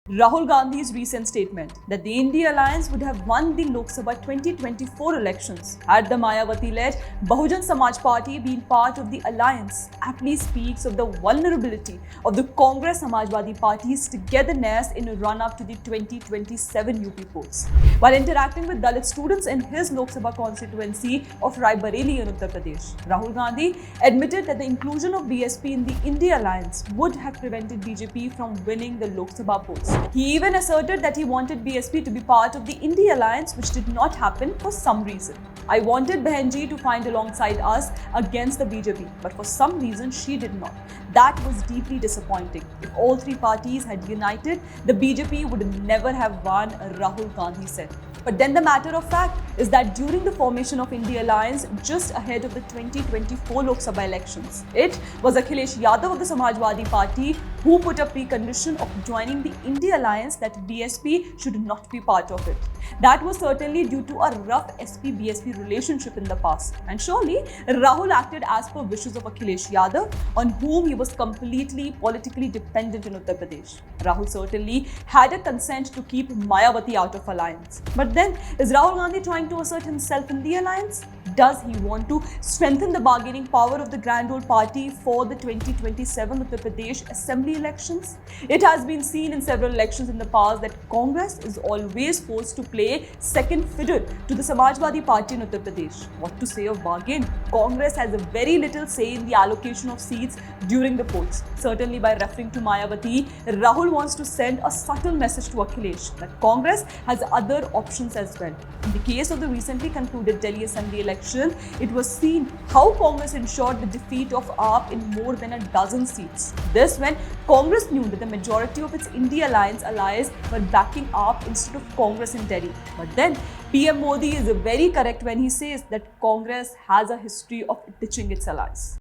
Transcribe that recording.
Rahul Gandhi's recent statement that the India Alliance would have won the Lok Sabha 2024 elections had the Mayawati-led Bahujan Samaj Party been part of the alliance aptly speaks of the vulnerability of the Congress Samajwadi Party's togetherness in a run-up to the 2027 UP polls. While interacting with Dalit students in his Lok Sabha constituency of Rai Bareli in Uttar Pradesh, Rahul Gandhi admitted that the inclusion of BSP in the India Alliance would have prevented BJP from winning the Lok Sabha polls. He even asserted that he wanted BSP to be part of the India Alliance, which did not happen for some reason. I wanted Behenji to fight alongside us against the BJP, but for some reason she did not. That was deeply disappointing. If all three parties had united, the BJP would never have won, Rahul Gandhi said. But then the matter of fact is that during the formation of India Alliance, just ahead of the 2024 Lok Sabha elections, it was Akhilesh Yadav of the Samajwadi Party who put a precondition of joining the India Alliance that BSP should not be part of it. That was certainly due to a rough SP-BSP relationship in the past. And surely, Rahul acted as per wishes of Akhilesh Yadav, on whom he was completely politically dependent in Uttar Pradesh. Rahul certainly had a consent to keep Mayawati out of alliance. But then, is Rahul Gandhi trying to assert himself in the alliance? Does he want to strengthen the bargaining power of the Grand Old Party for the 2027 Uttar Pradesh Assembly elections? It has been seen in several elections in the past that Congress is always forced to play second fiddle to the Samajwadi Party in Uttar Pradesh. What to say of bargain? Congress has a very little say in the allocation of seats during the polls. Certainly by referring to Mayawati, Rahul wants to send a subtle message to Akhilesh that Congress has other options as well. In the case of the recently concluded Delhi Assembly election, it was seen how Congress ensured the defeat of AAP in more than a dozen seats. This when Congress knew that the majority of its India Alliance allies were backing AAP instead of Congress in Delhi. But then PM Modi is very correct when he says that Congress has a history of ditching its allies.